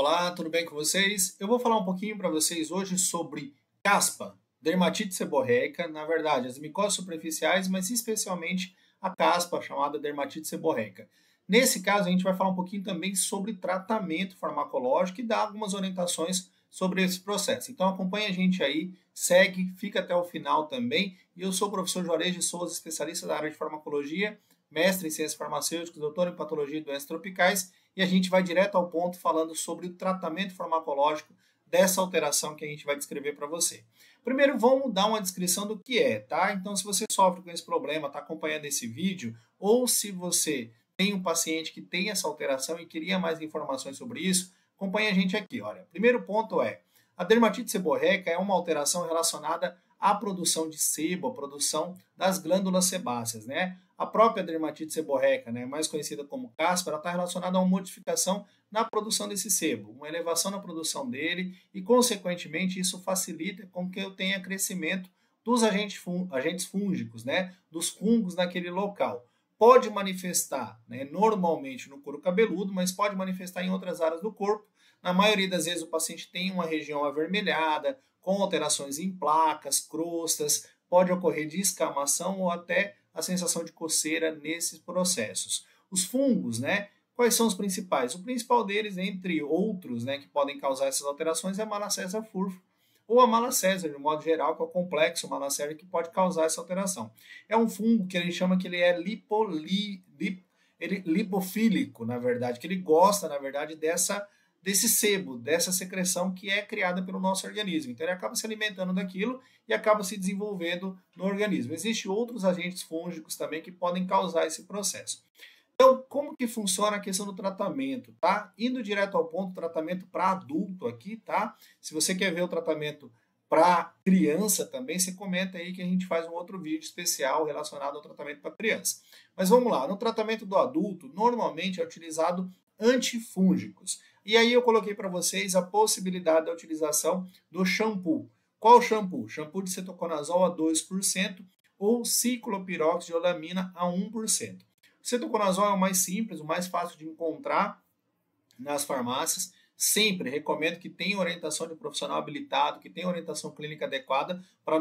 Olá, tudo bem com vocês? Eu vou falar um pouquinho para vocês hoje sobre caspa, dermatite seborreica, na verdade, as micoses superficiais, mas especialmente a caspa, chamada dermatite seborreica. Nesse caso, a gente vai falar um pouquinho também sobre tratamento farmacológico e dar algumas orientações sobre esse processo. Então acompanha a gente aí, segue, fica até o final também. E eu sou o professor Juarez de Souza, especialista da área de farmacologia, mestre em ciências farmacêuticas, doutor em patologia e doenças tropicais, e a gente vai direto ao ponto falando sobre o tratamento farmacológico dessa alteração que a gente vai descrever para você. Primeiro, vamos dar uma descrição do que é, tá? Então, se você sofre com esse problema, está acompanhando esse vídeo, ou se você tem um paciente que tem essa alteração e queria mais informações sobre isso, acompanhe a gente aqui. Olha, primeiro ponto é, a dermatite seborreica é uma alteração relacionada à produção de sebo, a produção das glândulas sebáceas, né? A própria dermatite seborreica, né, mais conhecida como caspa, ela está relacionada a uma modificação na produção desse sebo, uma elevação na produção dele e, consequentemente, isso facilita com que eu tenha crescimento dos agentes fúngicos, né, dos fungos naquele local. Pode manifestar, né, normalmente no couro cabeludo, mas pode manifestar em outras áreas do corpo. Na maioria das vezes o paciente tem uma região avermelhada, com alterações em placas, crostas, pode ocorrer descamação ou até a sensação de coceira nesses processos. Os fungos, né? Quais são os principais? O principal deles, entre outros, né, que podem causar essas alterações, é a Malassezia furfur, ou a Malassezia, de modo geral, que é o complexo Malassezia que pode causar essa alteração. É um fungo que a gente chama que ele é lipofílico, na verdade, que ele gosta, na verdade, desse sebo, dessa secreção que é criada pelo nosso organismo. Então ele acaba se alimentando daquilo e acaba se desenvolvendo no organismo. Existem outros agentes fúngicos também que podem causar esse processo. Então, como que funciona a questão do tratamento, tá? Indo direto ao ponto, tratamento para adulto aqui, tá? Se você quer ver o tratamento para criança também, você comenta aí que a gente faz um outro vídeo especial relacionado ao tratamento para criança. Mas vamos lá, no tratamento do adulto, normalmente é utilizado antifúngicos. E aí eu coloquei para vocês a possibilidade da utilização do shampoo. Qual shampoo? Shampoo de cetoconazol a 2% ou ciclopiroxidiolamina a 1%. O cetoconazol é o mais simples, o mais fácil de encontrar nas farmácias. Sempre recomendo que tenha orientação de profissional habilitado, que tenha orientação clínica adequada para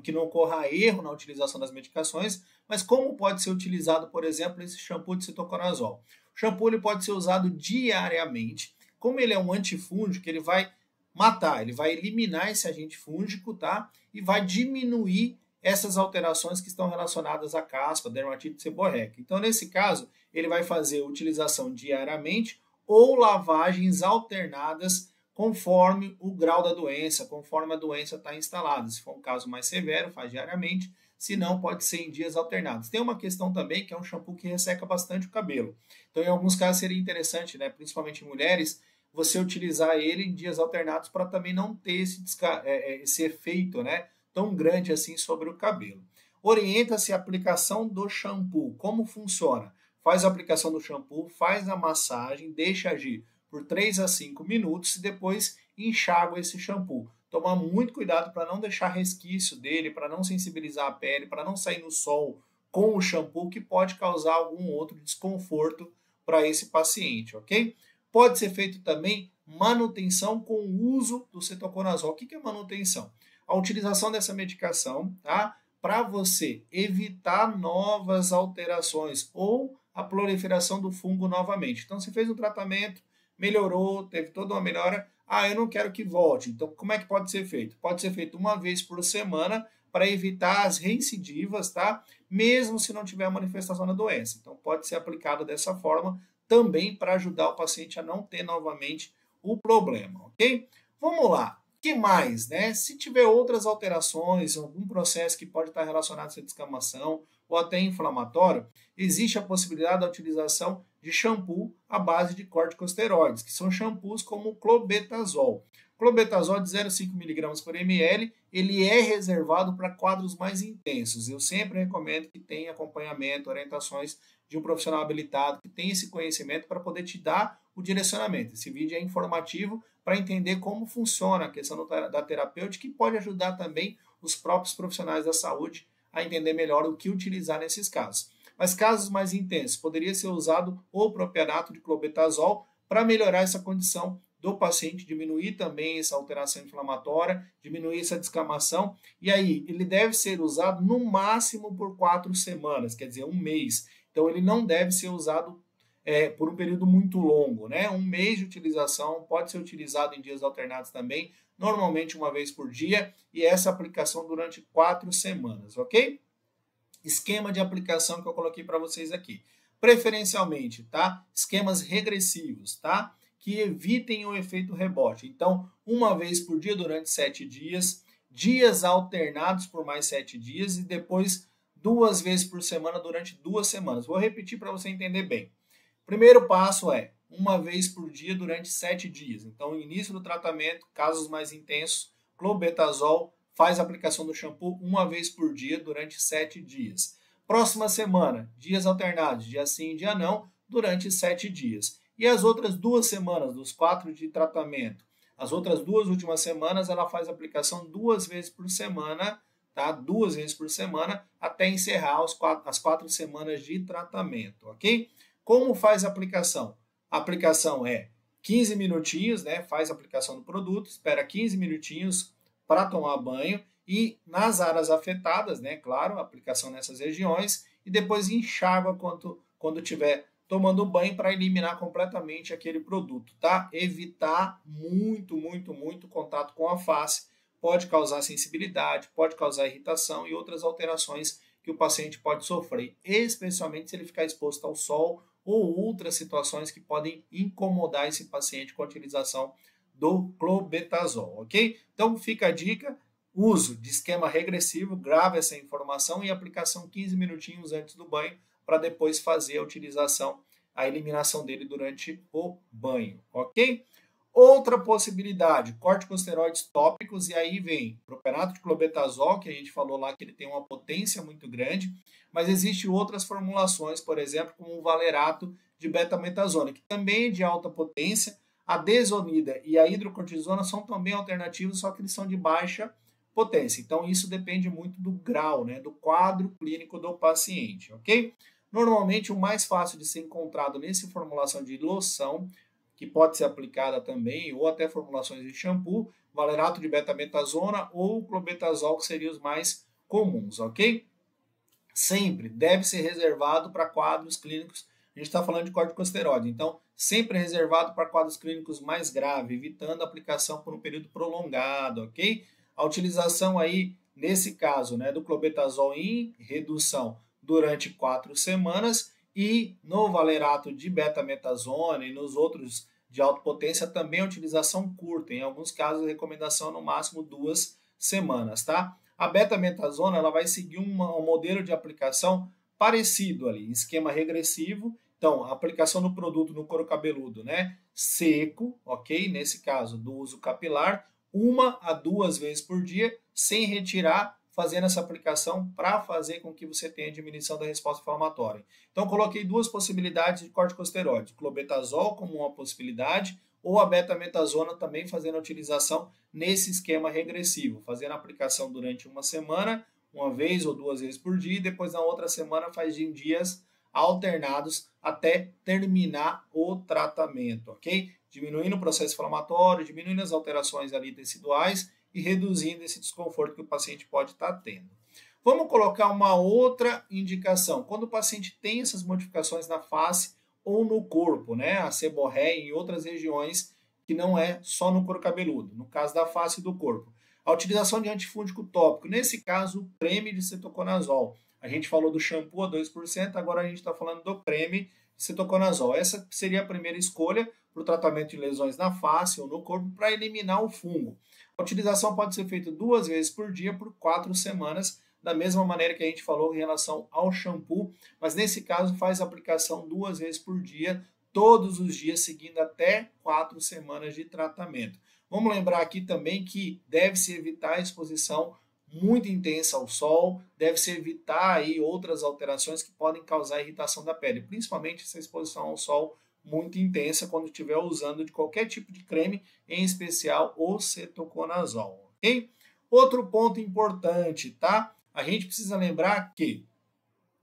que não ocorra erro na utilização das medicações. Mas como pode ser utilizado, por exemplo, esse shampoo de cetoconazol? O shampoo ele pode ser usado diariamente. Como ele é um antifúngico, ele vai matar, ele vai eliminar esse agente fúngico, tá? E vai diminuir essas alterações que estão relacionadas à caspa, dermatite seborreica. Então, nesse caso, ele vai fazer utilização diariamente ou lavagens alternadas conforme o grau da doença, conforme a doença está instalada. Se for um caso mais severo, faz diariamente, se não, pode ser em dias alternados. Tem uma questão também que é um shampoo que resseca bastante o cabelo. Então, em alguns casos seria interessante, né, principalmente em mulheres, você utilizar ele em dias alternados para também não ter esse efeito, né, tão grande assim sobre o cabelo. Orienta-se a aplicação do shampoo. Como funciona? Faz a aplicação do shampoo, faz a massagem, deixa agir por 3 a 5 minutos e depois enxágua esse shampoo. Tomar muito cuidado para não deixar resquício dele, para não sensibilizar a pele, para não sair no sol com o shampoo que pode causar algum outro desconforto para esse paciente, ok? Pode ser feito também manutenção com o uso do cetoconazol. O que é manutenção? A utilização dessa medicação, tá? Para você evitar novas alterações ou a proliferação do fungo novamente. Então, você fez um tratamento, melhorou, teve toda uma melhora. Eu não quero que volte. Então, como é que pode ser feito? Pode ser feito uma vez por semana para evitar as reincidivas, tá? Mesmo se não tiver a manifestação da doença. Então, pode ser aplicado dessa forma também para ajudar o paciente a não ter novamente o problema, ok? Vamos lá. O que mais, né? Se tiver outras alterações, algum processo que pode estar relacionado a essa descamação ou até inflamatório, existe a possibilidade da utilização de shampoo à base de corticosteroides, que são shampoos como o clobetasol. Clobetasol de 0,5 mg por ml, ele é reservado para quadros mais intensos. Eu sempre recomendo que tenha acompanhamento, orientações de um profissional habilitado, que tenha esse conhecimento para poder te dar o direcionamento. Esse vídeo é informativo para entender como funciona a questão da terapêutica e pode ajudar também os próprios profissionais da saúde a entender melhor o que utilizar nesses casos. Mas casos mais intensos, poderia ser usado o propionato de clobetasol para melhorar essa condição do paciente, diminuir também essa alteração inflamatória, diminuir essa descamação, e aí ele deve ser usado no máximo por 4 semanas, quer dizer, um mês. Então ele não deve ser usado por um período muito longo, né? Um mês de utilização, pode ser utilizado em dias alternados também, normalmente uma vez por dia, e essa aplicação durante 4 semanas, ok? Esquema de aplicação que eu coloquei para vocês aqui. Preferencialmente, tá? Esquemas regressivos, tá? Que evitem o efeito rebote. Então, uma vez por dia durante 7 dias, dias alternados por mais 7 dias e depois 2 vezes por semana durante 2 semanas. Vou repetir para você entender bem. Primeiro passo é uma vez por dia durante 7 dias. Então, início do tratamento, casos mais intensos, clobetasol, faz a aplicação do shampoo uma vez por dia durante 7 dias. Próxima semana, dias alternados, dia sim, dia não, durante 7 dias. E as outras 2 semanas, dos 4 de tratamento, as outras 2 últimas semanas, ela faz a aplicação 2 vezes por semana, tá? 2 vezes por semana, até encerrar as 4 semanas de tratamento, ok? Como faz a aplicação? A aplicação é 15 minutinhos, né? Faz a aplicação do produto, espera 15 minutinhos para tomar banho e nas áreas afetadas, né? Claro, aplicação nessas regiões e depois enxágua quando estiver tomando banho para eliminar completamente aquele produto, tá? Evitar muito contato com a face, pode causar sensibilidade, pode causar irritação e outras alterações que o paciente pode sofrer, especialmente se ele ficar exposto ao sol ou outras situações que podem incomodar esse paciente com a utilização do clobetasol, ok? Então fica a dica, uso de esquema regressivo, grave essa informação e aplicação 15 minutinhos antes do banho para depois fazer a utilização, a eliminação dele durante o banho, ok? Outra possibilidade, corticosteroides tópicos, e aí vem propionato de clobetasol, que a gente falou lá que ele tem uma potência muito grande, mas existem outras formulações, por exemplo, como o valerato de betametasona, que também é de alta potência. A desonida e a hidrocortisona são também alternativos, só que eles são de baixa potência. Então, isso depende muito do grau, né, do quadro clínico do paciente, ok? Normalmente, o mais fácil de ser encontrado nessa formulação de loção, que pode ser aplicada também, ou até formulações de shampoo, valerato de betametasona ou clobetasol, que seriam os mais comuns, ok? Sempre deve ser reservado para quadros clínicos. A gente está falando de corticosteroide, então sempre reservado para quadros clínicos mais graves, evitando a aplicação por um período prolongado, ok? A utilização aí, nesse caso, né, do clobetasol em redução durante 4 semanas e no valerato de betametasona e nos outros de alta potência também a utilização curta, em alguns casos a recomendação no máximo 2 semanas, tá? A betametasona ela vai seguir um modelo de aplicação parecido ali, esquema regressivo. Então, a aplicação do produto no couro cabeludo, né, seco, ok? Nesse caso, do uso capilar, 1 a 2 vezes por dia, sem retirar, fazendo essa aplicação para fazer com que você tenha diminuição da resposta inflamatória. Então, coloquei 2 possibilidades de corticosteroide, clobetasol como uma possibilidade, ou a betametasona também fazendo a utilização nesse esquema regressivo, fazendo a aplicação durante 1 semana, 1 vez ou 2 vezes por dia, e depois na outra semana faz em dias alternados até terminar o tratamento, ok? Diminuindo o processo inflamatório, diminuindo as alterações ali teciduais e reduzindo esse desconforto que o paciente pode estar tendo. Vamos colocar uma outra indicação. Quando o paciente tem essas modificações na face ou no corpo, né? A seborréia em outras regiões que não é só no couro cabeludo, no caso da face e do corpo. A utilização de antifúngico tópico, nesse caso, o creme de cetoconazol. A gente falou do shampoo a 2%, agora a gente está falando do creme de cetoconazol. Essa seria a primeira escolha para o tratamento de lesões na face ou no corpo para eliminar o fungo. A utilização pode ser feita 2 vezes por dia por 4 semanas, da mesma maneira que a gente falou em relação ao shampoo, mas nesse caso faz a aplicação 2 vezes por dia, todos os dias, seguindo até 4 semanas de tratamento. Vamos lembrar aqui também que deve-se evitar a exposição muito intensa ao sol, deve-se evitar aí outras alterações que podem causar irritação da pele, principalmente essa exposição ao sol muito intensa quando estiver usando de qualquer tipo de creme, em especial o cetoconazol, ok? Outro ponto importante, tá? A gente precisa lembrar que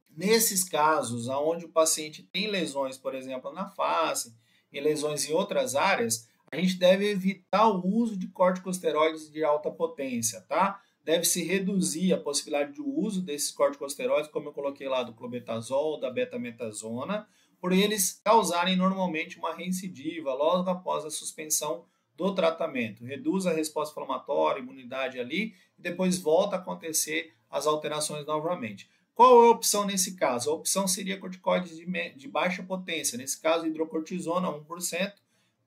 nesses casos onde o paciente tem lesões, por exemplo, na face, e lesões em outras áreas, a gente deve evitar o uso de corticosteroides de alta potência, tá? Deve-se reduzir a possibilidade de uso desses corticosteroides, como eu coloquei lá, do clobetasol, da betametasona, por eles causarem normalmente uma recidiva logo após a suspensão do tratamento. Reduz a resposta inflamatória, imunidade ali, e depois volta a acontecer as alterações novamente. Qual é a opção nesse caso? A opção seria corticoides de baixa potência, nesse caso hidrocortisona 1%,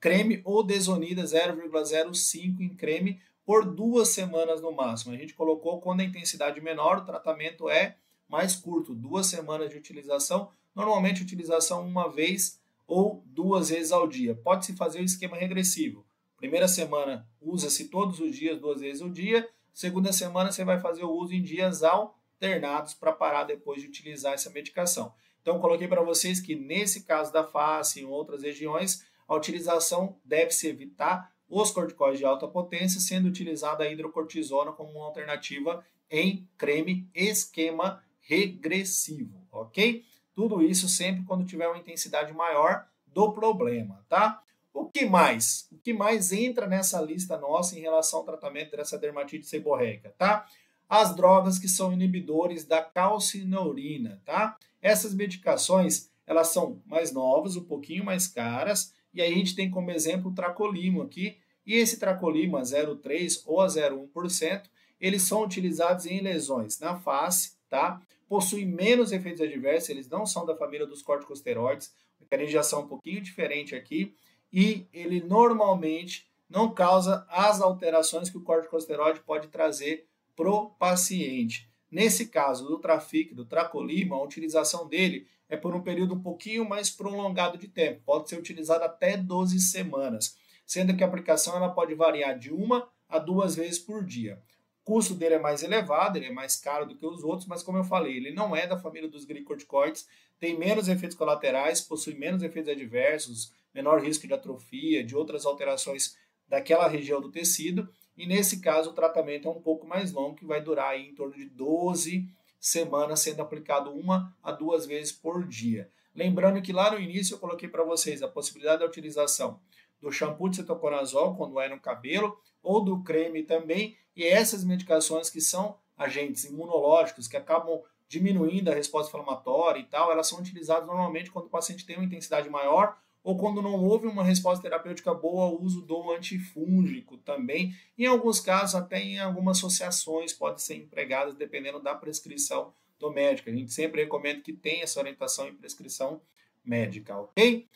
creme ou desonida 0,05 em creme por 2 semanas no máximo. A gente colocou quando a intensidade menor, o tratamento é mais curto, 2 semanas de utilização, normalmente utilização uma vez ou 2 vezes ao dia. Pode-se fazer o esquema regressivo. Primeira semana usa-se todos os dias, 2 vezes ao dia. Segunda semana você vai fazer o uso em dias alternados para parar depois de utilizar essa medicação. Então, coloquei para vocês que nesse caso da face e em outras regiões, a utilização deve-se evitar os corticoides de alta potência, sendo utilizada a hidrocortisona como uma alternativa em creme esquema regressivo, ok? Tudo isso sempre quando tiver uma intensidade maior do problema, tá? O que mais? O que mais entra nessa lista nossa em relação ao tratamento dessa dermatite seborreica, tá? As drogas que são inibidores da calcineurina, tá? Essas medicações, elas são mais novas, um pouquinho mais caras, e aí a gente tem como exemplo o tracolimo aqui, e esse tracolimo a 0,3 ou a 0,1%, eles são utilizados em lesões na face, tá? Possuem menos efeitos adversos, eles não são da família dos corticosteroides, o mecanismo de ação é um pouquinho diferente aqui, e ele normalmente não causa as alterações que o corticosteroide pode trazer para o paciente. Nesse caso do Trafic, do tracolimo, a utilização dele é por um período um pouquinho mais prolongado de tempo, pode ser utilizado até 12 semanas, sendo que a aplicação ela pode variar de 1 a 2 vezes por dia. O custo dele é mais elevado, ele é mais caro do que os outros, mas como eu falei, ele não é da família dos glicocorticoides, tem menos efeitos colaterais, possui menos efeitos adversos, menor risco de atrofia, de outras alterações daquela região do tecido, e nesse caso o tratamento é um pouco mais longo, que vai durar aí em torno de 12 semanas, sendo aplicado 1 a 2 vezes por dia. Lembrando que lá no início eu coloquei para vocês a possibilidade da utilização do shampoo de cetoconazol quando é no cabelo, ou do creme também, e essas medicações que são agentes imunológicos, que acabam diminuindo a resposta inflamatória e tal, elas são utilizadas normalmente quando o paciente tem uma intensidade maior ou quando não houve uma resposta terapêutica boa ao uso do antifúngico também. Em alguns casos, até em algumas associações podem ser empregadas dependendo da prescrição do médico. A gente sempre recomenda que tenha essa orientação em prescrição médica, ok?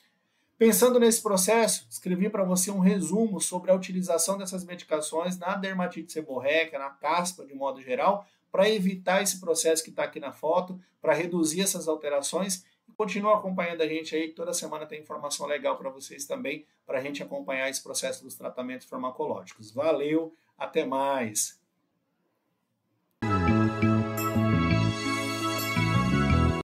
Pensando nesse processo, escrevi para você um resumo sobre a utilização dessas medicações na dermatite seborreica, na caspa de modo geral, para evitar esse processo que está aqui na foto, para reduzir essas alterações. E continua acompanhando a gente aí, que toda semana tem informação legal para vocês também, para a gente acompanhar esse processo dos tratamentos farmacológicos. Valeu, até mais!